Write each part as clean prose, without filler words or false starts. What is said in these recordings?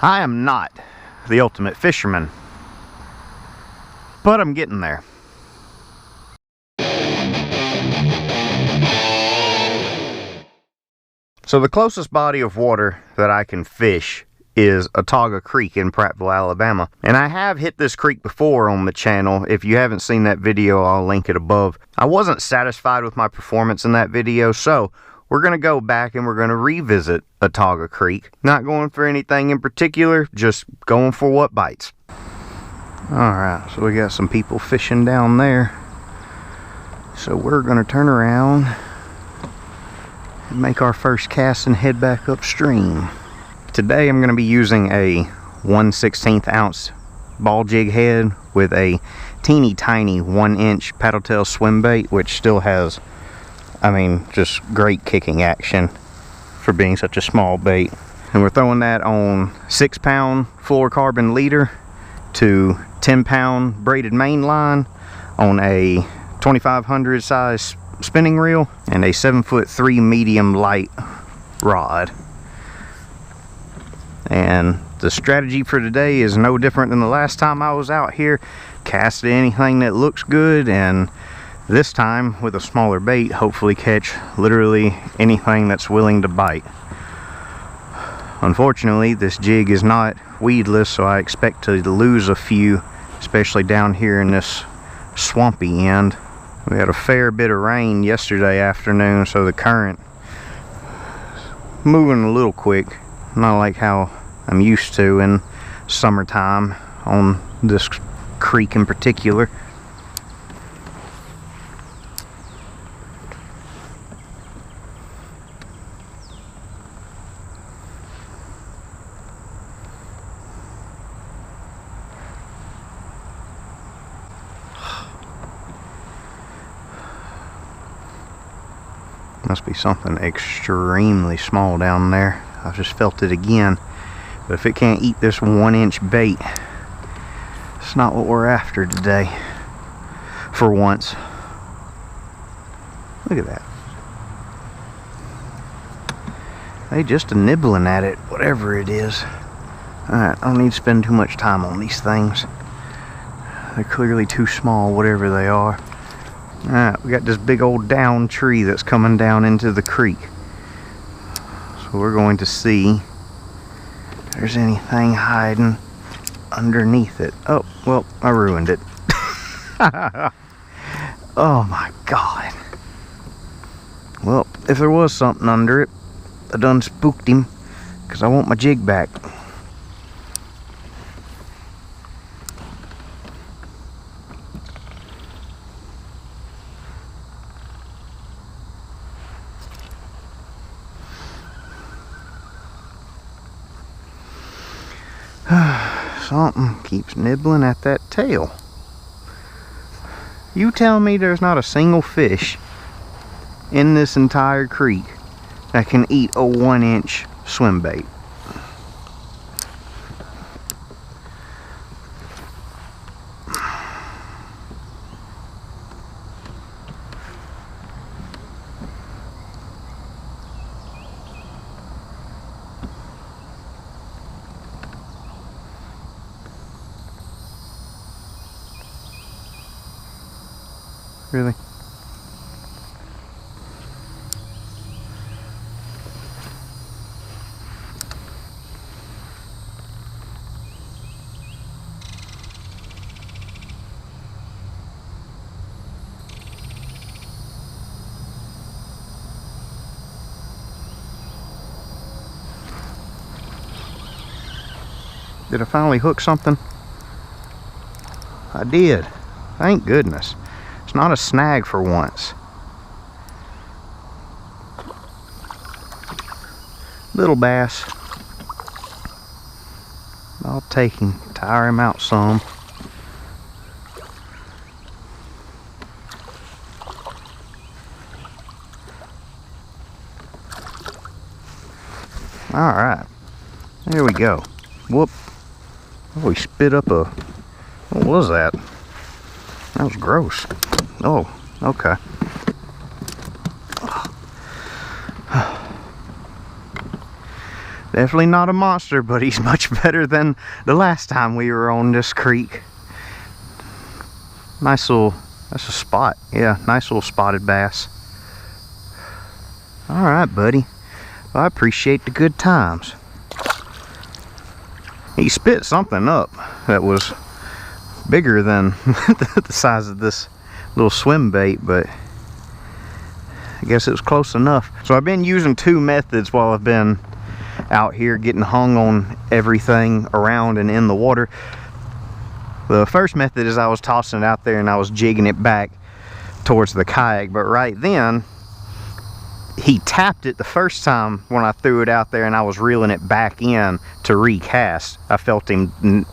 I am not the ultimate fisherman, but I'm getting there. So the closest body of water that I can fish is Autauga Creek in Prattville, Alabama. And I have hit this creek before on the channel. If you haven't seen that video, I'll link it above. I wasn't satisfied with my performance in that video, so we're going to go back and we're going to revisit Autauga Creek. Not going for anything in particular, just going for what bites. Alright, so we got some people fishing down there. So we're going to turn around and make our first cast and head back upstream. Today I'm going to be using a 1/16 ounce ball jig head with a teeny tiny 1-inch paddle tail swim bait, which still has, I mean, just great kicking action for being such a small bait. And we're throwing that on 6-pound fluorocarbon leader to 10-pound braided main line on a 2500 size spinning reel and a 7'3" medium light rod. And the strategy for today is no different than the last time I was out here. Cast anything that looks good, and this time with a smaller bait, hopefully catch literally anything that's willing to bite. Unfortunately, this jig is not weedless, so I expect to lose a few, especially down here in this swampy end. We had a fair bit of rain yesterday afternoon, so the current is moving a little quick. Not like how I'm used to in summertime on this creek in particular. Must be something extremely small down there. I just felt it again. But if it can't eat this 1-inch bait, it's not what we're after today. For once. Look at that. They just nibbling at it, whatever it is. Alright, I don't need to spend too much time on these things. They're clearly too small, whatever they are. Alright, we got this big old down tree that's coming down into the creek. So we're going to see if there's anything hiding underneath it. Oh, well, I ruined it. Oh my God. Well, if there was something under it, I done spooked him, because I want my jig back. Something keeps nibbling at that tail. You tell me there's not a single fish in this entire creek that can eat a 1-inch swim bait. Really? Did I finally hook something? I did. Thank goodness. It's not a snag for once. Little bass. I'll take him, tire him out some. Alright. There we go. Whoop. Oh, he spit up a... What was that? That was gross. Oh, okay. Definitely not a monster, but he's much better than the last time we were on this creek. Nice little, that's a spot. Yeah, nice little spotted bass. All right, buddy. Well, I appreciate the good times. He spit something up that was bigger than the size of this little swim bait, but I guess it was close enough. So I've been using two methods while I've been out here getting hung on everything around and in the water. The first method is I was tossing it out there and I was jigging it back towards the kayak, but right then he tapped it the first time when I threw it out there and I was reeling it back in to recast. I felt him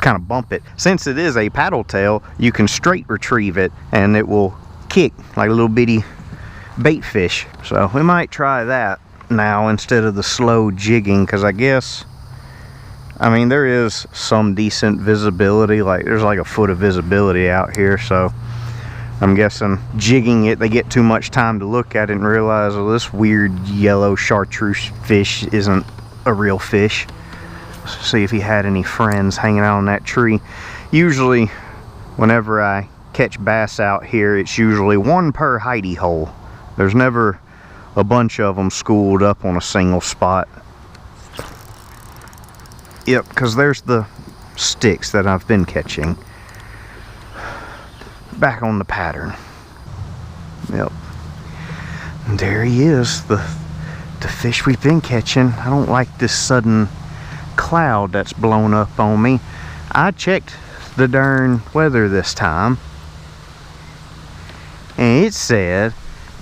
kind of bump it. Since it is a paddle tail, you can straight retrieve it and it will kick like a little bitty bait fish. So we might try that now instead of the slow jigging, because I guess, I mean, there is some decent visibility, like there's like a foot of visibility out here, so I'm guessing jigging it, they get too much time to look at it and realize, well, this weird yellow chartreuse fish isn't a real fish. Let's see if he had any friends hanging out on that tree. Usually, whenever I catch bass out here, it's usually one per hidey hole. There's never a bunch of them schooled up on a single spot. Yep, because there's the sticks that I've been catching. Back on the pattern. Yep. And there he is, the fish we've been catching. I don't like this sudden cloud that's blown up on me. I checked the darn weather this time, and it said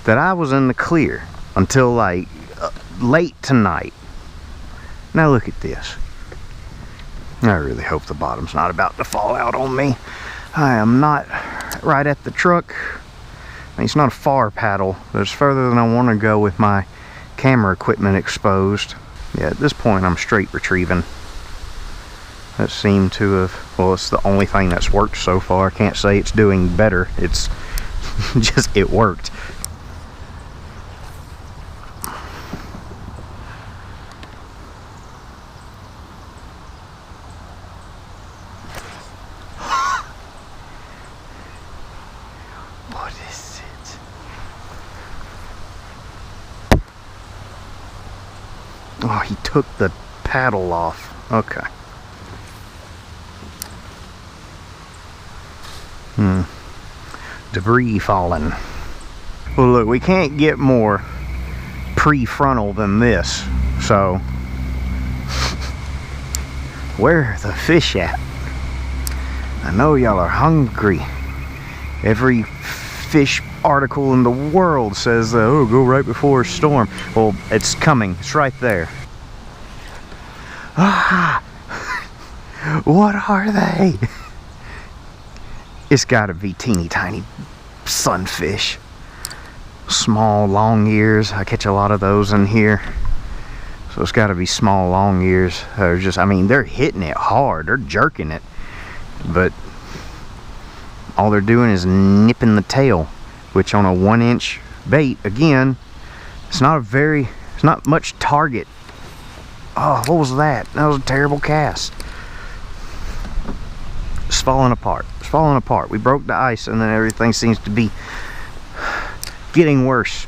that I was in the clear until like late tonight. Now look at this. I really hope the bottom's not about to fall out on me. I am not right at the truck. I mean, it's not a far paddle, but it's further than I want to go with my camera equipment exposed. Yeah, at this point I'm straight retrieving. That seemed to have, well, it's the only thing that's worked so far. I can't say it's doing better. It's just, it worked. What is it? Oh, he took the paddle off. Okay. Debris falling. Well, look, we can't get more prefrontal than this. So, where are the fish at? I know y'all are hungry. Every fish article in the world says, oh, go right before a storm. Well, it's coming. It's right there. Ah! What are they? It's gotta be teeny tiny sunfish. Small long ears. I catch a lot of those in here. So it's gotta be small long ears. They're just, I mean, they're hitting it hard. They're jerking it. But all they're doing is nipping the tail, which on a 1-inch bait, again, it's not much target. Oh, what was that? That was a terrible cast. It's falling apart. It's falling apart. We broke the ice and then everything seems to be getting worse.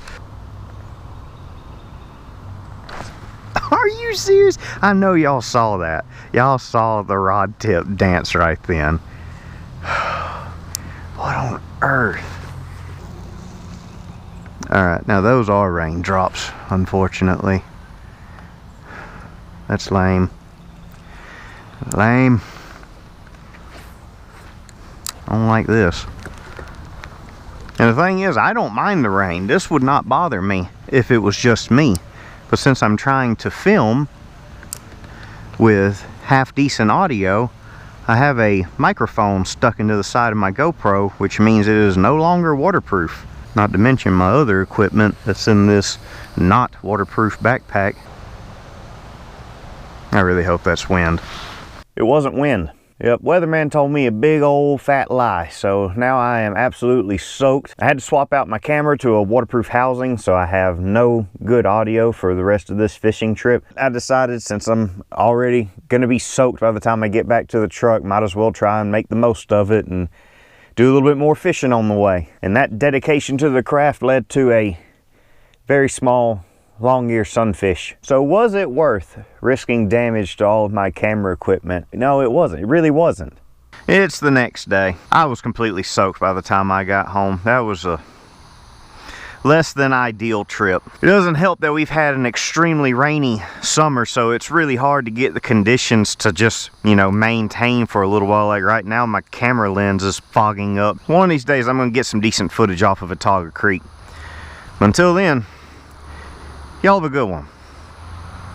Are you serious? I know y'all saw that. Y'all saw the rod tip dance right then. What on earth? Alright, now those are raindrops, unfortunately. That's lame. Lame. I don't like this. And the thing is, I don't mind the rain. This would not bother me if it was just me. But since I'm trying to film with half-decent audio, I have a microphone stuck into the side of my GoPro, which means it is no longer waterproof. Not to mention my other equipment that's in this not waterproof backpack. I really hope that's wind. It wasn't wind. Yep, weatherman told me a big old fat lie, so now I am absolutely soaked. I had to swap out my camera to a waterproof housing, so I have no good audio for the rest of this fishing trip. I decided, since I'm already gonna be soaked by the time I get back to the truck, might as well try and make the most of it and do a little bit more fishing on the way. And that dedication to the craft led to a very small long ear sunfish. So was it worth risking damage to all of my camera equipment? No, it wasn't. It really wasn't. It's the next day. I was completely soaked by the time I got home. That was a less than ideal trip. It doesn't help that we've had an extremely rainy summer, so it's really hard to get the conditions to just, you know, maintain for a little while. Like right now, my camera lens is fogging up. One of these days, I'm gonna get some decent footage off of Autauga Creek. Until then, y'all have a good one.